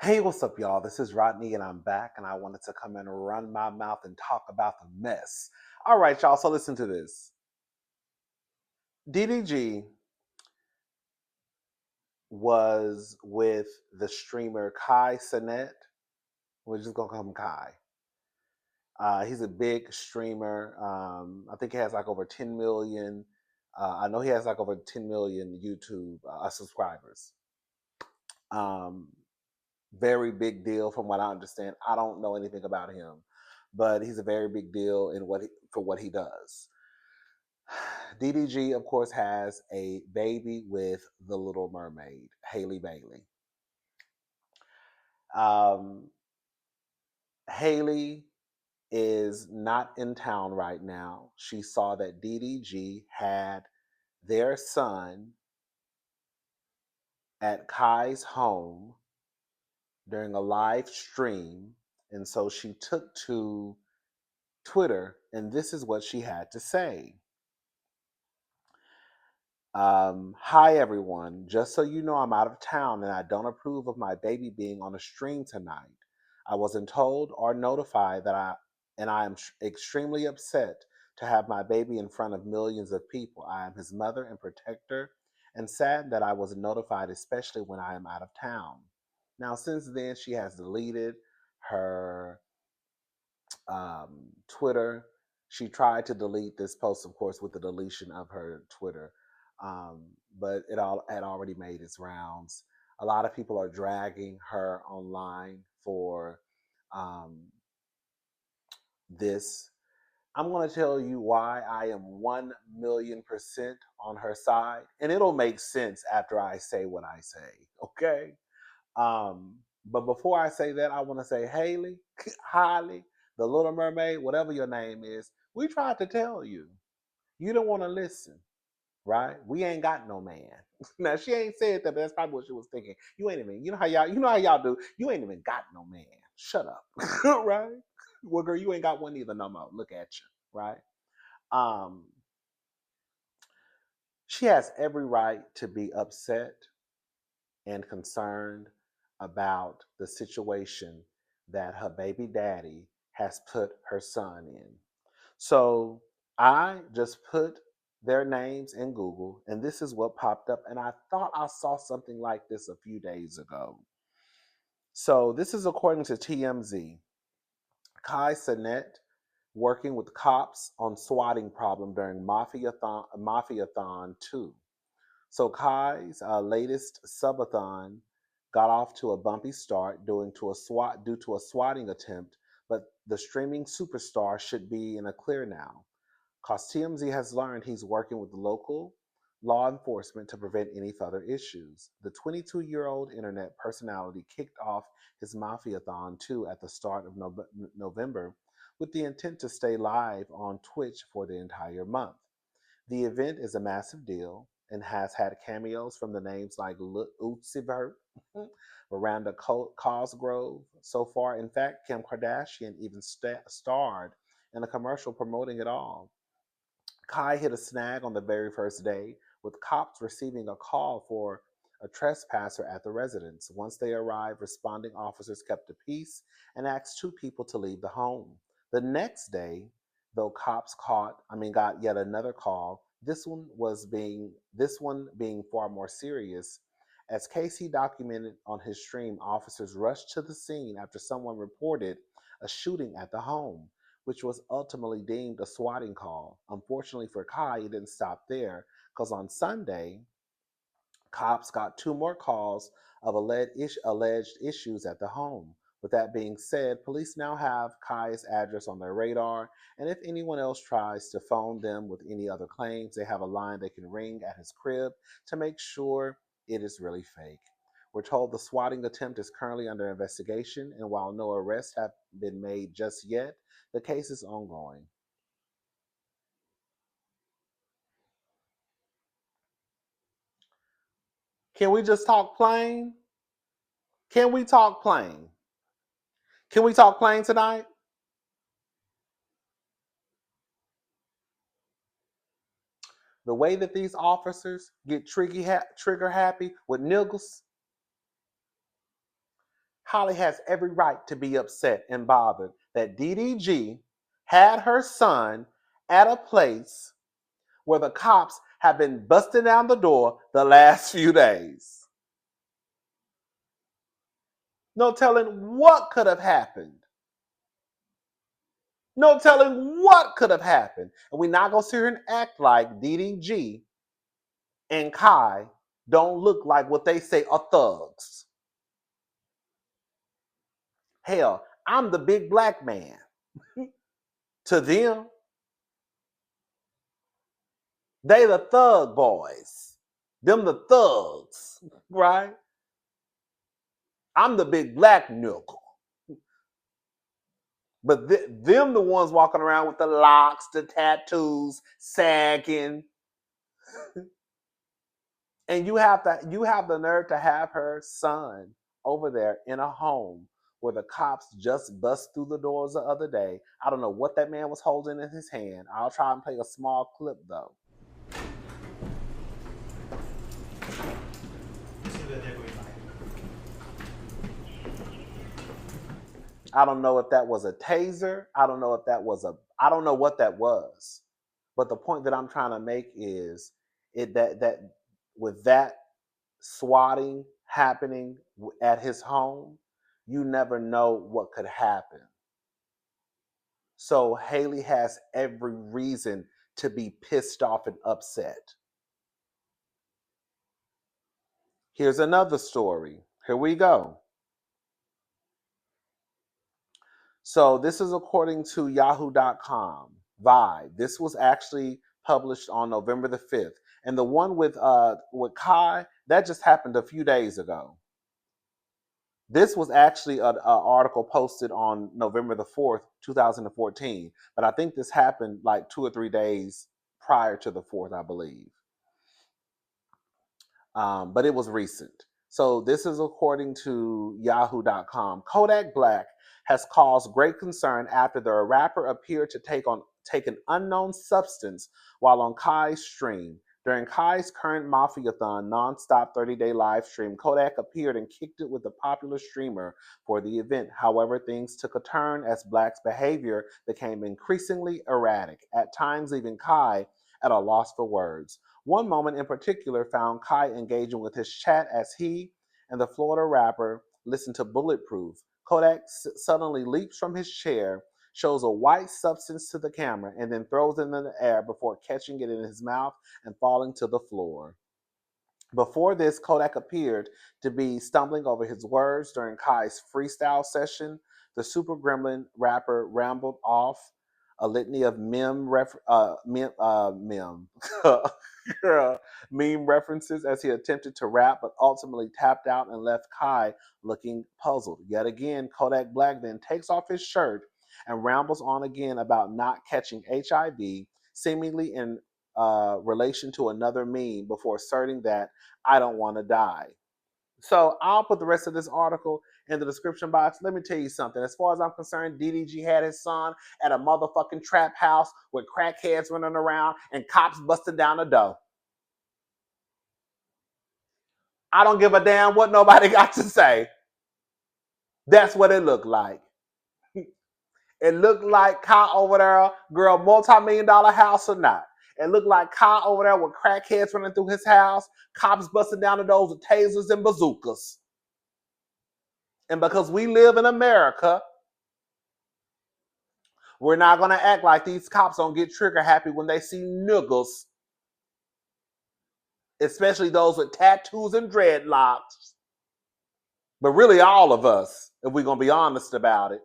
Hey, what's up, y'all? This is Rodney, and I'm back, and I wanted to come and run my mouth and talk about the mess. All right, y'all, so listen to this. DDG was with the streamer Kaisett. We're just gonna call him Kai. He's a big streamer. I think he has like over 10 million. I know he has like over 10 million YouTube subscribers. Um, Very big deal from what I understand. I don't know anything about him, but he's a very big deal in for what he does. DDG, of course, has a baby with the Little Mermaid, Haley Bailey. Um, Haley is not in town right now. She saw that DDG had their son at Kai's home during a live stream, and so she took to Twitter, and this is what she had to say. Hi, everyone. Just so you know, I'm out of town and I don't approve of my baby being on a stream tonight. I wasn't told or notified and I am extremely upset to have my baby in front of millions of people. I am his mother and protector and sad that I wasn't notified, especially when I am out of town. Now, since then, she has deleted her Twitter. She tried to delete this post, of course, with the deletion of her Twitter, um, but it all had already made its rounds. A lot of people are dragging her online for um, this. I'm going to tell you why I am 1,000,000% on her side, and it'll make sense after I say what I say, okay? Um, but before I say that, I want to say, Haley, Halle, the Little Mermaid, whatever your name is, we tried to tell you. You don't want to listen, right? We ain't got no man. Now she ain't said that, but that's probably what she was thinking. You ain't even, you know how y'all do. You ain't even got no man. Shut up, right? Well, girl, you ain't got one either no more. Look at you, right? Um, she has every right to be upset and concerned about the situation that her baby daddy has put her son in. So I just put their names in Google, and this is what popped up. And I thought I saw something like this a few days ago. So this is according to TMZ. Kaisett working with cops on swatting problem during Mafiathon 2. So Kai's latest subathon got off to a bumpy start due to a swatting attempt, but the streaming superstar should be in a clear now. Cause TMZ has learned he's working with local law enforcement to prevent any further issues. The 22-year-old internet personality kicked off his Mafiathon 2 at the start of November with the intent to stay live on Twitch for the entire month. The event is a massive deal and has had cameos from the names like Uzi Vert, Miranda Cosgrove. So far, in fact, Kim Kardashian even starred in a commercial promoting it all. Kai hit a snag on the very first day, with cops receiving a call for a trespasser at the residence. Once they arrived, responding officers kept the peace and asked two people to leave the home. The next day, though, got yet another call. This one being far more serious. As Casey documented on his stream, officers rushed to the scene after someone reported a shooting at the home, which was ultimately deemed a swatting call. Unfortunately for Kai, it didn't stop there, because on Sunday, cops got two more calls of alleged issues at the home. With that being said, police now have Kai's address on their radar, and if anyone else tries to phone them with any other claims, they have a line they can ring at his crib to make sure it is really fake. We're told the swatting attempt is currently under investigation, and while no arrests have been made just yet, the case is ongoing. Can we just talk plain? Can we talk plain? Can we talk plain tonight? The way that these officers get trigger happy with niggas, Halle has every right to be upset and bothered that DDG had her son at a place where the cops have been busting down the door the last few days. No telling what could have happened. No telling what could have happened. And we're not going to sit here and act like DDG and Kai don't look like what they say are thugs. Hell, I'm the big black man. To them, they the thug boys. Them the thugs, right? I'm the big black nickel. But them the ones walking around with the locks, the tattoos, sagging. And you have the nerve to have her son over there in a home where the cops just bust through the doors the other day. I don't know what that man was holding in his hand. I'll try and play a small clip though. I don't know if that was a taser. I don't know what that was. But the point that I'm trying to make is that with that swatting happening at his home, you never know what could happen. So Halle has every reason to be pissed off and upset. Here's another story. Here we go. So this is according to yahoo.com. Vibe. This was actually published on November the 5th. And the one with Kai, that just happened a few days ago. This was actually an article posted on November the 4th, 2014. But I think this happened like 2 or 3 days prior to the 4th, I believe. But it was recent. So this is according to yahoo.com. Kodak Black has caused great concern after the rapper appeared to take an unknown substance while on Kai's stream. During Kai's current Mafia-thon non-stop 30-day live stream, Kodak appeared and kicked it with the popular streamer for the event. However, things took a turn as Black's behavior became increasingly erratic, at times leaving Kai at a loss for words. One moment in particular found Kai engaging with his chat as he and the Florida rapper listened to Bulletproof. Kodak suddenly leaps from his chair, shows a white substance to the camera, and then throws it in the air before catching it in his mouth and falling to the floor. Before this, Kodak appeared to be stumbling over his words during Kai's freestyle session. The Super Gremlin rapper rambled off a litany of meme references as he attempted to rap, but ultimately tapped out and left Kai looking puzzled. Yet again, Kodak Black then takes off his shirt and rambles on again about not catching HIV, seemingly in relation to another meme, before asserting that I don't want to die. So I'll put the rest of this article in the description box. Let me tell you something. As far as I'm concerned, DDG had his son at a motherfucking trap house with crackheads running around and cops busting down the door. I don't give a damn what nobody got to say. That's what it looked like. It looked like Kai over there, girl, multi-million-dollar house or not. It looked like Kai over there with crackheads running through his house, cops busting down the doors with tasers and bazookas. And because we live in America, we're not going to act like these cops don't get trigger happy when they see niggas, especially those with tattoos and dreadlocks. But really all of us, if we're going to be honest about it.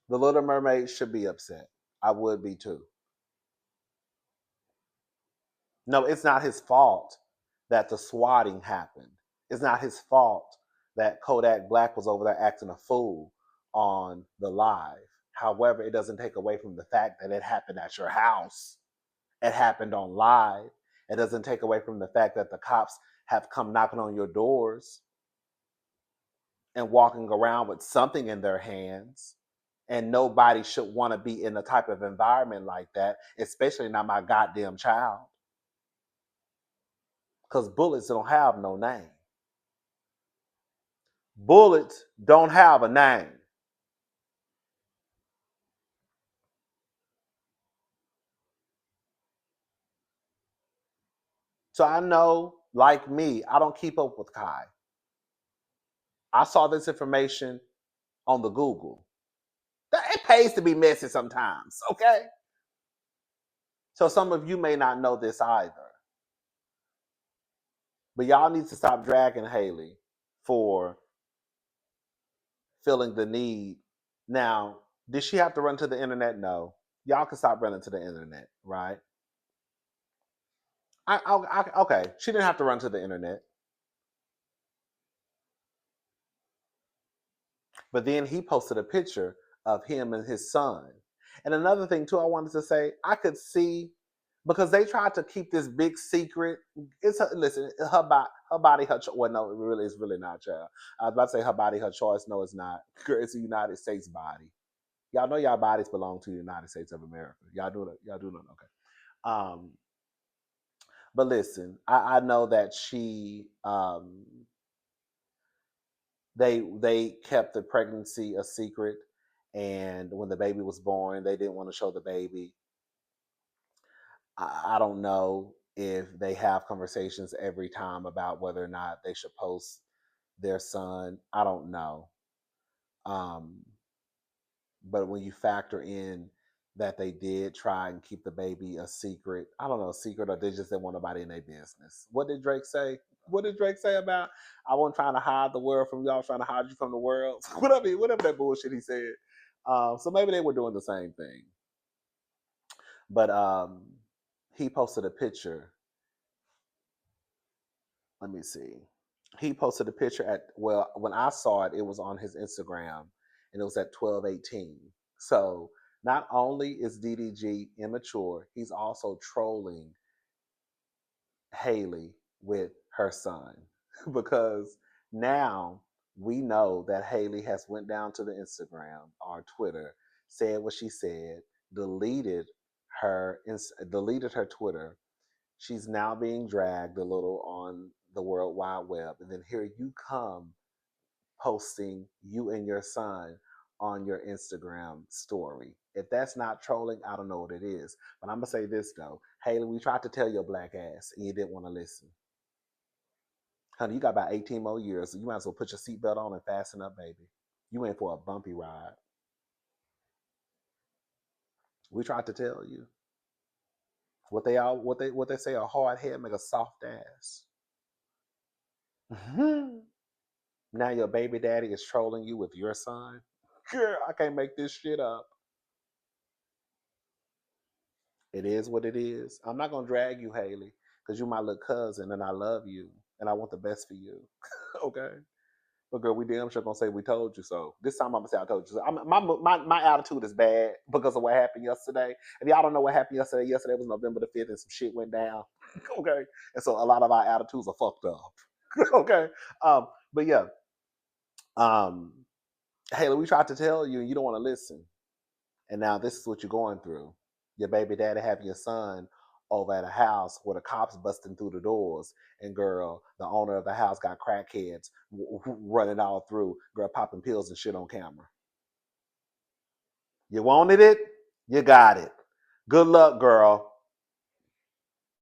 The Little Mermaid should be upset. I would be too. No, it's not his fault that the swatting happened. It's not his fault that Kodak Black was over there acting a fool on the live. However, it doesn't take away from the fact that it happened at your house. It happened on live. It doesn't take away from the fact that the cops have come knocking on your doors and walking around with something in their hands. And nobody should want to be in a type of environment like that, especially not my goddamn child. Because bullets don't have no name. Bullets don't have a name. So I know, like me, I don't keep up with Kai. I saw this information on the Google. It pays to be messy sometimes, okay? So some of you may not know this either. But y'all need to stop dragging Haley for feeling the need. Now, did she have to run to the internet? No. Y'all can stop running to the internet, right? Okay, she didn't have to run to the internet. But then he posted a picture of him and his son. And another thing too, I wanted to say, I could see because they tried to keep this big secret. Listen, her body, her choice. Well, no, it's really not, child. I was about to say her body, her choice. No, it's not. It's a United States body. Y'all know y'all bodies belong to the United States of America. Y'all do that. Y'all do know. Okay. Um, but listen, I know that they kept the pregnancy a secret, and when the baby was born, they didn't want to show the baby. I don't know if they have conversations every time about whether or not they should post their son. I don't know. Um, but when you factor in that they did try and keep the baby a secret, I don't know, a secret, or they just didn't want nobody in their business. What did Drake say? What did Drake say about I wasn't trying to hide the world from y'all, trying to hide you from the world? Whatever that bullshit he said. So maybe they were doing the same thing. But he posted a picture. Let me see. He posted a picture when I saw it, it was on his Instagram, and it was at 12:18. So not only is DDG immature, he's also trolling Haley with her son because now we know that Haley has went down to the Instagram or Twitter, said what she said, deleted deleted her Twitter. She's now being dragged a little on the World Wide Web, and then here you come posting you and your son on your Instagram story. If that's not trolling, I don't know what it is. But I'm gonna say this though, Haley, we tried to tell your black ass and you didn't want to listen. Honey, you got about 18 more years, so you might as well put your seatbelt on and fasten up, baby. You in for a bumpy ride. We tried to tell you. What they say, a hard head make a soft ass. Now your baby daddy is trolling you with your son. Girl, I can't make this shit up. It is what it is. I'm not gonna drag you, Haley, because you're my little cousin and I love you and I want the best for you. Okay. But girl, we damn sure gonna say we told you so. This time I'm gonna say I told you so. My attitude is bad because of what happened yesterday. If y'all don't know what happened yesterday was November the 5th and some shit went down. Okay. And so a lot of our attitudes are fucked up. Okay. But yeah. Um, Haley, we tried to tell you and you don't want to listen. And now this is what you're going through. Your baby daddy having your son over at a house where the cops busting through the doors, and girl, the owner of the house got crackheads running all through, girl popping pills and shit on camera. You wanted it, you got it. Good luck, girl.